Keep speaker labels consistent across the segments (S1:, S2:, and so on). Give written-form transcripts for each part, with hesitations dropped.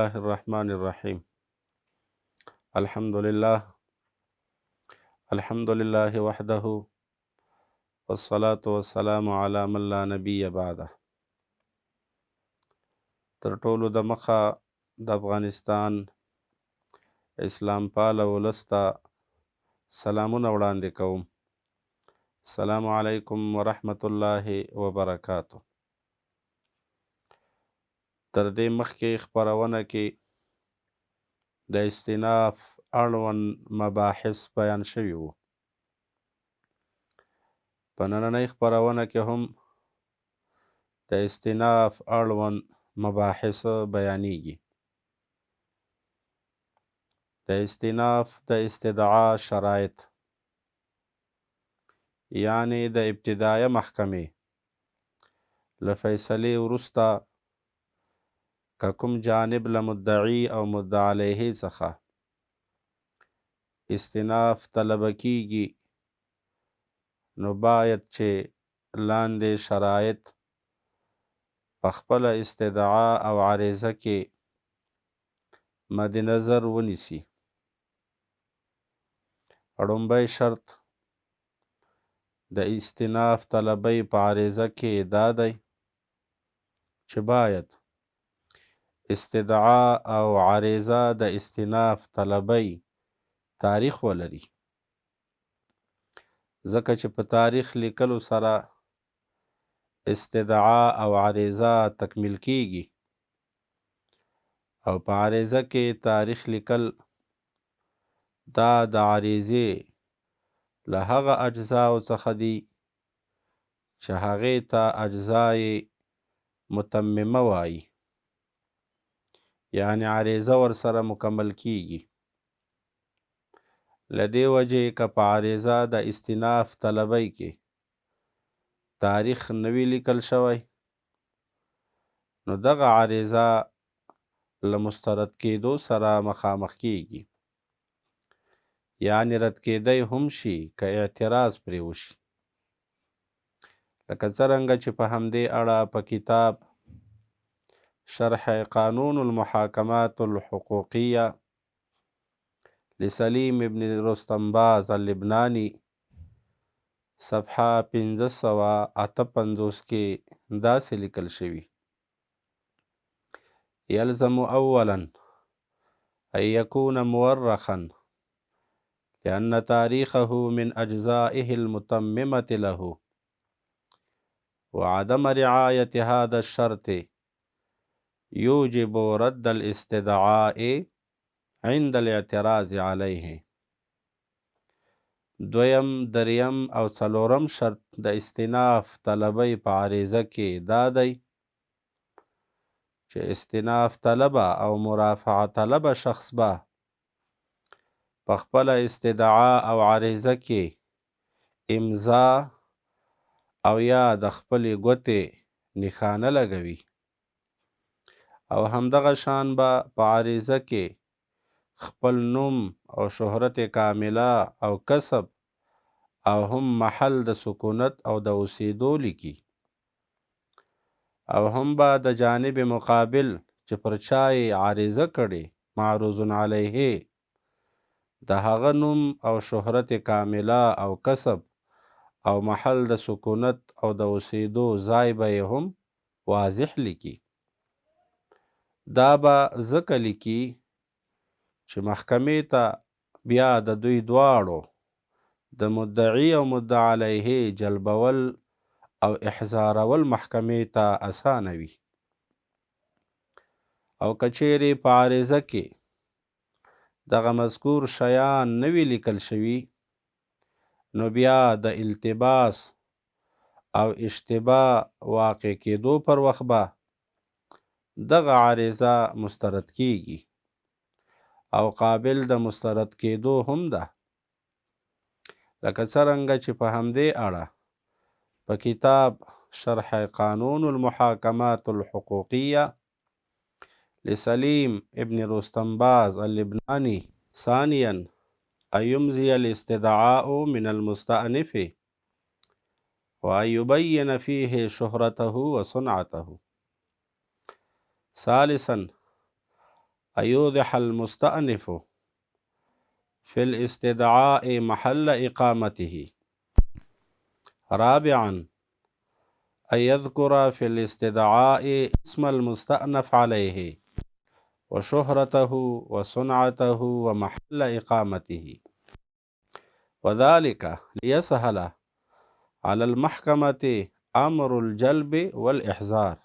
S1: الله الرحمن الرحيم. الحمد لله وحده، والصلاة والسلام على من لا نبي بعده. تر ټولو د مخه د افغانستان اسلام پاله ولس ته سلامونه وړاندې کوم. السلام علیکم ورحمة الله وبرکاته. تر دې مخکې خپرونه کې د استیناف اړوند مباحث بیان شوي وو. په نننۍ خپرونه کې هم د استیناف اړوند مباحث بیانیږي. د استیناف د استدعا شرایط، یعنی د ابتدایه محکمې له فیصلې وروسته که کوم جانب له مدعي او مدعا علیه څخه استیناف طلبه کیږي، نو باید چې لاندې شرایط په خپله استدعا او عریضه کې مد نظر ونیسي. لومړی شرط د استیناف طلبۍ په عریضه کې دا دی چې باید استدعا او عریضه د استیناف طلبۍ تاریخ ولري، ځکه چې په تاریخ لیکلو سره استدعا او عریضه تکمیل کیږي، او په عریضه کې تاریخ لیکل دا د عریضې له هغه اجزاو څخه دي چې هغې ته اجزای متممه وایي، یعنی عریضه ورسره مکمل کیږي. له دې وجې که په عریضه د استیناف طلبۍ کې تاریخ نه وي لیکل شوی، نو دغه عریضه له مسترد کېدو سره مخامخ کیږي، یعنی رد کېدی هم شي که اعتراض پرې وشي. لکه څرنګه چې په همدې اړه په کتاب شرح قانون المحاکمات الحقوقیه لسلیم ابن رستمباز اللبناني صفحه 558 کې داسې لیکل شوي: يلزم اولا ان يكون مورخا لأن تاريخه من أجزائه المتممة له، وعدم رعاية هذا الشرط يوجب رد الاستدعاء عند الاعتراض عليه. دویم، دریم او څلورم شرط د استیناف طلبۍ په عریضه کې دا دی چې استیناف طلبه او مرافعه طلبه شخص به په خپله استدعا او عریضه کې امضا او یا د خپلې ګوتې نښانه لګوي، او همدغه شان به په عریضه کې خپل نوم او شهرت کامله او کسب او هم محل د سکونت او د اوسېدو لیکي، او هم به د جانب مقابل چې پر چا یې عریضه کړې معروض علیه د هغه نوم او شهرت کامله او کسب او محل د سکونت او د اوسېدو ځای به یې هم واضح لیکي. دا به ځکه لیکي چې محکمې ته بیا د دوی دواړو د مدعي او مدعا علیه جلبول او احضارول محکمې ته اسانه وي. او که چیرې په عریضه کې دغه مذکور شیان نه وي لیکل شوي، نو بیا د التباس او اشتباه واقع کېدو پر وخت به دغه عریضه مسترد کیږي او قابل د مسترد کېدو هم ده. لکه څرنګه چې په همدې اړه په کتاب شرح قانون المحاکمات الحقوقیه لسلیم ابن رستمباز اللبناني ثانیا ان يمضي الاستدعاء من المستأنف وأن يبين فيه شهرته وصنعته. ثالثا أن يوضح المستأنف في الاستدعاء محل إقامته. رابعا أن يذكر في الاستدعاء اسم المستأنف عليه وشهرته وصنعته ومحل إقامته، وذلك ليسهل على المحكمة أمر الجلب والإحضار.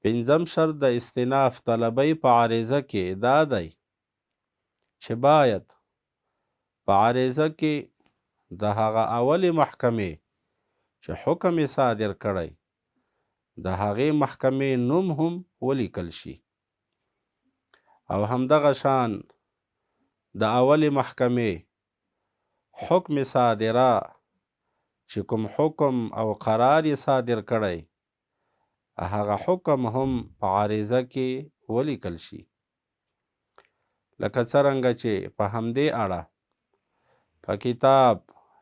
S1: پنځم شرط د استئناف طلبۍ په عریضه کې دا دی چې باید په عریضه کې د هغه اولې محکمې چې حکم یې صادر کړی د هغې محکمې نوم هم ولیکل شي، او همدغه شان د اولې محکمې حکم صادره چې کوم حکم او قرار یې صادر کړی هغه حکم هم په عریضه کې ولیکل شي، لکه څرنګه چې په همدې اړه په کتاب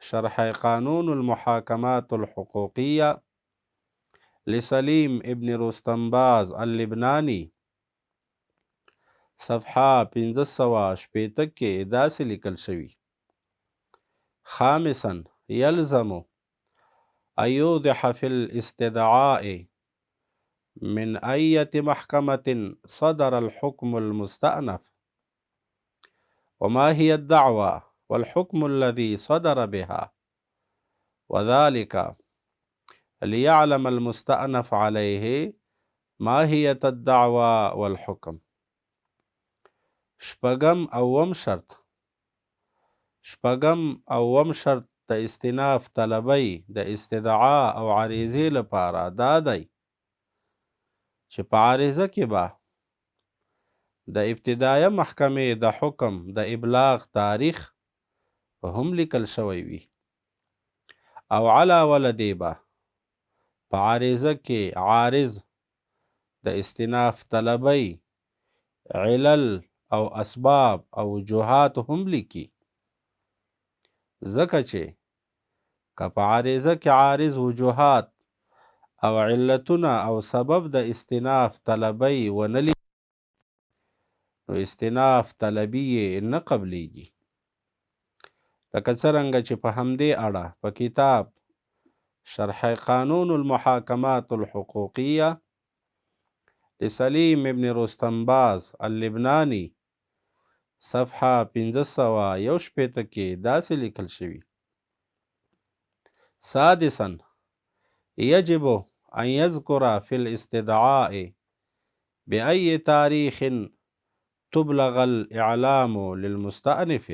S1: شرح قانون المحاکمات الحقوقیه لسلیم ابن رستنباز اللبنانی صفحه 1560 کې داسې لیکل شوي: خامسا يلزم أن يوضح في الاستدعاء من أية محكمة صدر الحكم المستأنف، وما هي الدعوى والحكم الذي صدر بها، وذلك ليعلم المستأنف عليه ماهية الدعوى والحكم. شپږم اوم شرط د استئناف طلبۍ د استدعا او عریضې لپاره دا دی چې په عریضه کې به د ابتدایه محکمې د حکم د ابلاغ تاریخ هم لیکل شوی وي، او علاوه له دې به په عریضه کې عارض د استئناف طلبۍ علل او اسباب او وجوهات هم لیکي، ځکه چې که په عریضه کې عارض وجوهات او علتونه او سبب د استئناف طلبۍ ونه لیکي نو استئناف طلبي یې نه قبلیږي، لکه څرنګه چې په همدې اړه په کتاب شرح قانون المحاکمات الحقوقیه لسلیم ابن رستنباز اللبنانی صفحه 1561 کې داسې لیکل شوي: سادسا يجب أن يذكر في الاستدعاء بأي تاريخ تبلغ الإعلام للمستأنف،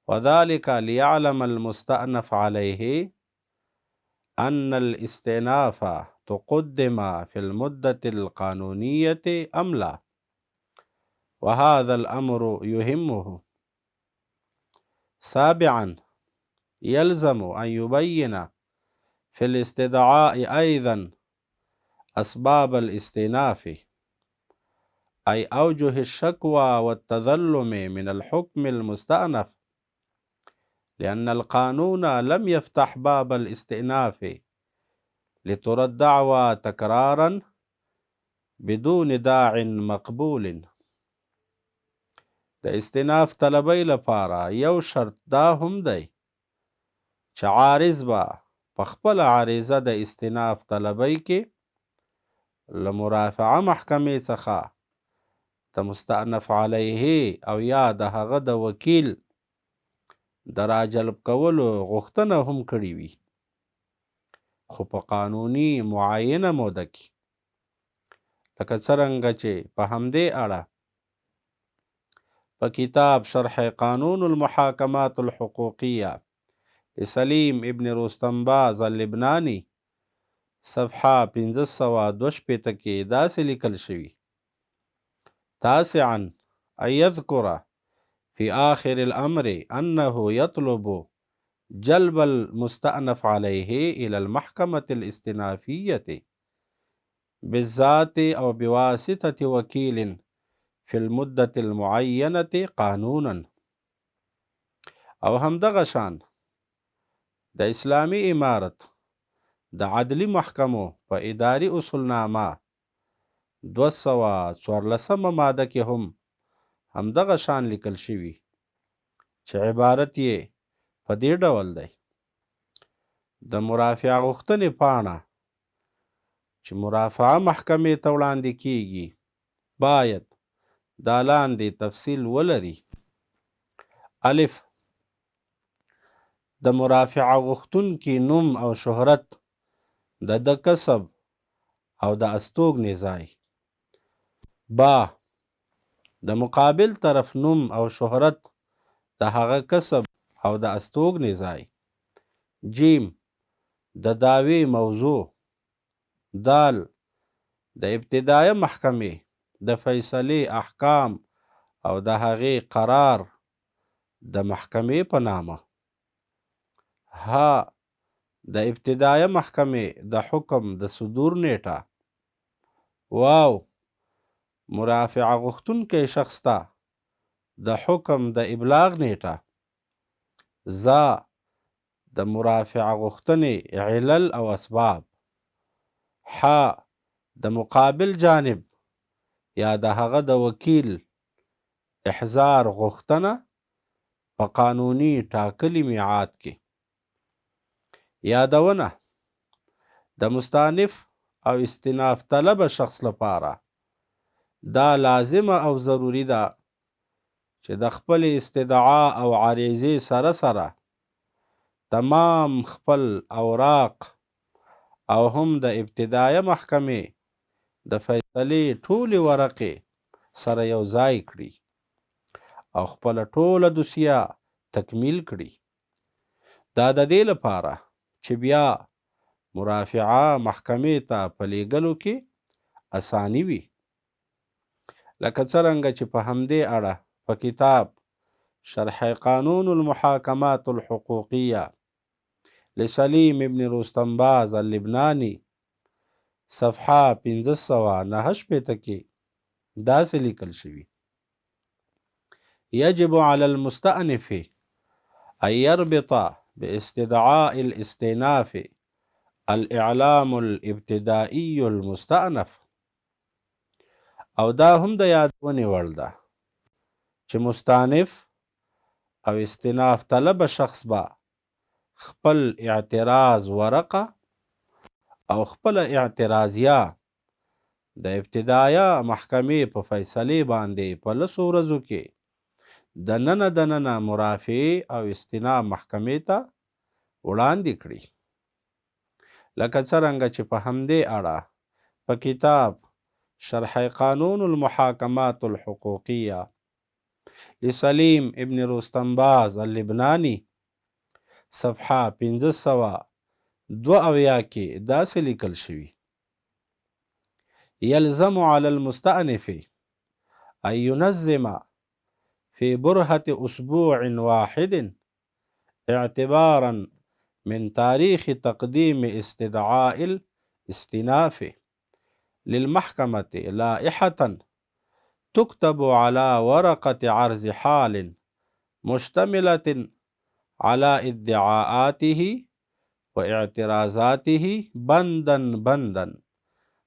S1: وذلك ليعلم المستأنف عليه أن الاستئناف تقدم في المدة القانونية أم لا، وهذا الأمر يهمه. سابعا يلزم أن يبين في الاستدعاء أيضا أسباب الاستئناف، أي أوجه الشكوى والتظلم من الحكم المستأنف، لأن القانون لم يفتح باب الاستئناف لترى الدعوى تكرارا بدون داع مقبول. د استئناف طلبۍ لپاره یو شرط دا هم دی چې عارض به په خپله عریضه د استئناف طلبۍ کې له مرافعه محکمې څخه د مستأنف علیه او یا د هغه د وکیل د راجلب کولو غوښتنه هم کړې وي، خو په قانوني معینه موده کې، لکه څرنګه چې په همدې اړه په کتاب شرح قانون المحاکمات الحقوقیه لسلیم ابن رستنباز اللبنانی صفحه 1562 کې داسې لیکل شوي: تاسعا أن يذكر في آخر الأمر أنه يطلب جلب المستأنف عليه إلى المحكمة الاستئنافية بالذات أو بواسطة وكيل في المدة المعينة قانونا، او همدغه شان د اسلامي امارت د عدلي محکمو په په اداري اصولنامه 214 ماده کې هم همدغه شان لیکل شوي چې عبارت یې په دې ډول دی: د مرافعه غوښتنې پاڼه چې مرافعه محکمې ته وړاندې کیږي باید دا لاندې تفصیل ولري: الف: د مرافعه غوښتونکي نوم او شهرت، د کسب او د استوګنې ځای. با: د مقابل طرف نوم او شهرت، د هغه کسب او د استوګنې ځای. جیم: د دعوې موضوع. دال: د ابتدایه محکمې د فیصلې احکام او د هغې قرار د محکمې په نامه. ها: د ابتدایه محکمې د حکم د صدور نیټه. واو: مرافعه غوښتونکی شخص ته د حکم د ابلاغ نیټه. زا: د مرافعه غوښتنې علل او اسباب. ح: د مقابل جانب یا د هغه د وکیل احضار غوښتنه په قانوني ټاکلي میعاد کې. یادونه: د مستأنف او استئناف طلبه شخص لپاره دا لازمه او ضروري ده چې د خپل استدعا او عریضې سره سره تمام خپل اوراق او هم د ابتدایه محکمې د فیصلې ټولې ورقې سره یو ځای کړي او خپله ټوله دوسیه تکمیل کړي. دا د دې لپاره چې بیا مرافعه محکمې ته په لیږلو کې اساني وي. لکه څرنګه چې په همدې اړه په کتاب شرح قانون المحاکمات الحقوقیه لسلیم ابن رستنباز اللبناني صفحه 1509 کې داسې لیکل شوي: يجب على المستأنف أن يربط باستدعاء الاستئناف الإعلام الابتدائي المستأنف. او دا هم د یادونې وړ ده چې مستأنف او استئناف طلبه شخص به خپل اعتراض ورقه او خپل اعتراضیه د ابتدایه محکمې په فیصلې باندې په 10 ورځو کې دننه مرافعې او استئناف محکمې ته وړاندې کړي. لکه څرنګه چې په همدې اړه په کتاب شرح قانون المحاکمات الحقوقیه لسلیم ابن رستنباز اللبناني صفحه 1502 کې داسې لیکل شوي: يلزم على المستأنف أن ينظم في برهة أسبوع واحد اعتبارا من تاريخ تقديم استدعاء الاستئناف للمحكمة لائحة تكتب على ورقة عرض حال مشتملة على ادعاءاته واعتراضاته بندا بندا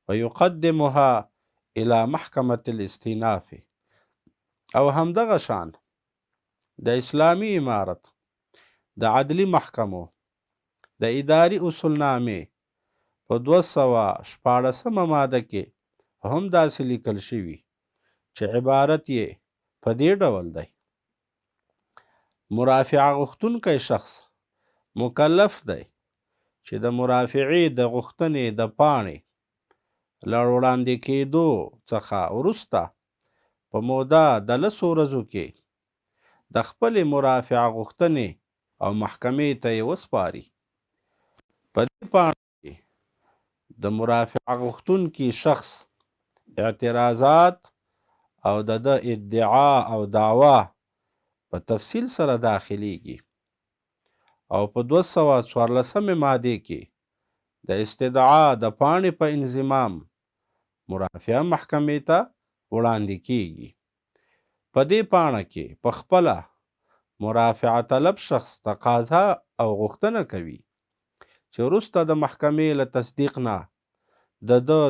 S1: ويقدمها إلى محكمة الاستئناف. او همدغه شان د اسلامي امارت د عدلي محکمو د اداري اصولنامې په 214 ماده کې هم داسې لیکل شوي چې عبارت یې په دې ډول دی: مرافعه غوښتونکی شخص مکلف دی چې د مرافعې د غوښتنې د پاڼې له وړاندې کېدو څخه وروسته په موده د 10 ورځو کې د خپلې مرافعه غوښتنې او محکمې ته یې وسپاري. په دې پاڼه کې د مرافعه غوښتونکي شخص اعتراضات او د ادعا او دعوا په تفصیل سره داخلیږي او په 214 ماده کې د استدعا د پاڼې په انضمام مرافعه محکمې ته وړاندې کیږي. په دې پاڼه کې په خپله مرافعه طلب شخص تقاضا او غوښتنه کوي چې وروسته د محکمې له تصدیق نه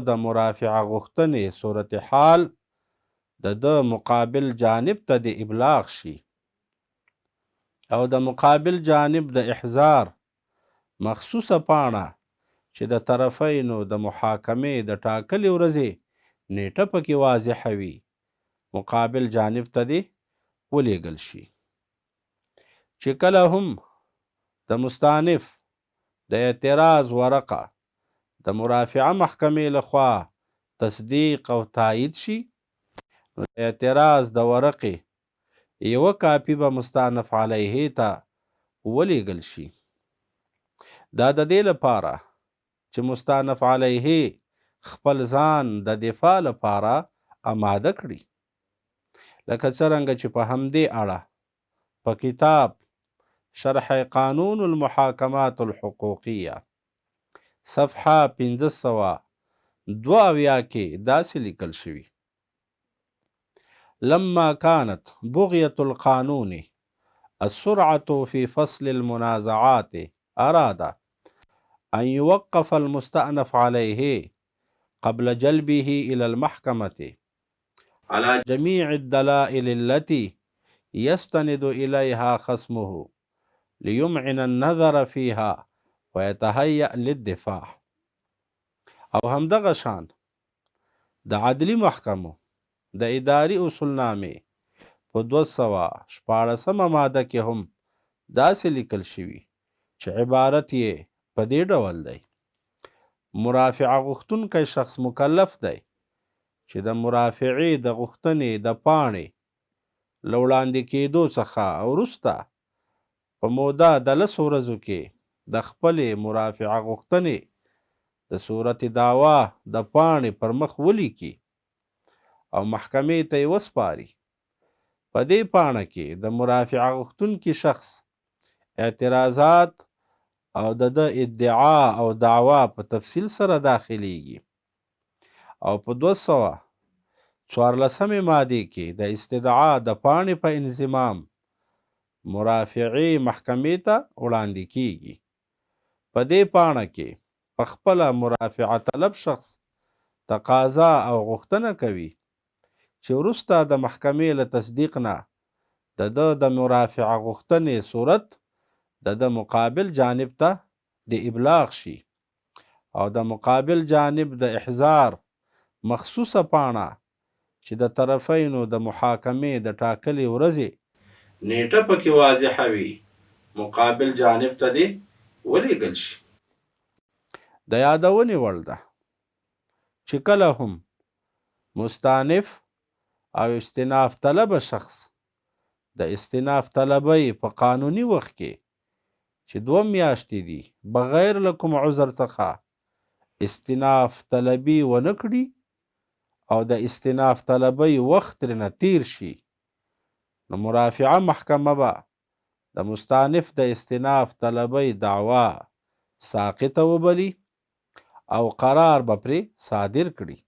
S1: د مرافعه غوښتنې صورتحال د مقابل جانب ته د ابلاغ شي او د مقابل جانب د احضار مخصوصه پاڼه چې د طرفینو د محاکمې د ټاکلې ورځې نیټه پکې واضحه وي مقابل جانب ته دې ولیږل شي. چې کله هم د مستانف د اعتراض ورقه د مرافعه محکمې لخوا تصدیق او تایید شي نو د اعتراض د ورقې یوه کاپي به مستانف علیه ته ولیږل شي. دا د دې لپاره چې مستانف علیه خپل ځان د دفاع لپاره آماده کړي، لکه څرنګه چې په همدې اړه په کتاب شرح قانون المحاکمات الحقوقیه صفحه 1572 کې داسې لیکل شوي: لما كانت بغية القانون السرعة في فصل المنازعات أراد أن يوقف المستأنف عليه قبل جلبه إلى المحكمة على جميع الدلائل التي يستند إليها خصمه ليمعن النظر فيها ويتهيأ للدفاع. او همدغه شان د عدلي محکمو د اداري اصولنامې په 214 ماده کې هم داسې لیکل شوي چې عبارت یې په دې ډول دی: مرافعه غوښتونکی شخص مکلف دی چې د مرافعې د غوښتنې د پاڼې له وړاندې کېدو څخه وروسته په موده د 10 ورځو کې د خپلې مرافعه غوښتنې د صورت دعوا د پاڼې پر مخ ولیکي او محکمې ته یې وسپاري. په دې پاڼه کې د مرافعه غوښتونکي شخص اعتراضات او د ادعا او دعوا په تفصیل سره داخلیږي او په 214 مادې کې د استدعا د پاڼې په انضمام مرافعې محکمې ته وړاندې کیږي. په دې پاڼه کې په خپله مرافعه طلب شخص تقاضا او غوښتنه کوي چې وروسته د محکمې له تصدیق نه د مرافعه غوښتنې صورت د مقابل جانب ته د ابلاغ شي او د مقابل جانب د احضار مخصوصه پاڼه چې د طرفینو د محاکمې د ټاکلې ورځې نیټه پکې واضحه وي مقابل جانب ته دې ولیږل شي. د یادونې وړ ده چې کله هم مستانف او استیناف طلبه شخص د استیناف طلبۍ په قانوني وخت کې چې 2 میاشتې دي بغیر له کوم عذر څخه استیناف طلبي ونه کړي او د استیناف طلبۍ وخت ترنه تیر شي نو مرافعه محکمه به د مستانف د استیناف طلبۍ دعوا ساقطه وبلي او قرار به پرې صادر کړي،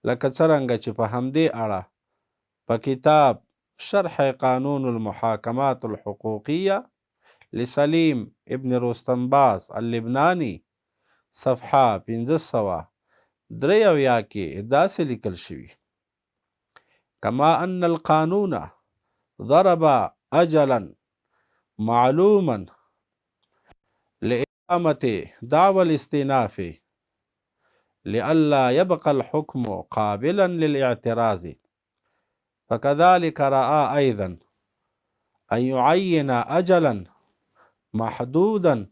S1: لکه څرنګه چې په همدې اړه په کتاب شرح قانون المحاکمات الحقوقیه لسلیم ابن رستنباز اللبناني صفحه 1573 کې داسې لیکل شوي: كما أن القانون ضرب أجلا معلوما لإقامة دعوى الاستئناف لئلا يبقى الحكم قابلا للاعتراض، فكذلك رأى أيضا أن يعين أجلا محدودا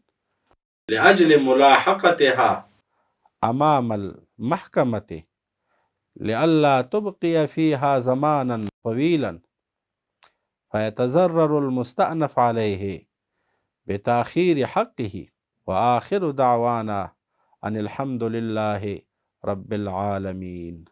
S1: لأجل ملاحقتها أمام المحكمة لئلا تبقي فيها زمانا طويلا فيتضرر المستأنف عليه بتأخير حقه. وآخر دعوانا أن الحمد لله رب العالمين.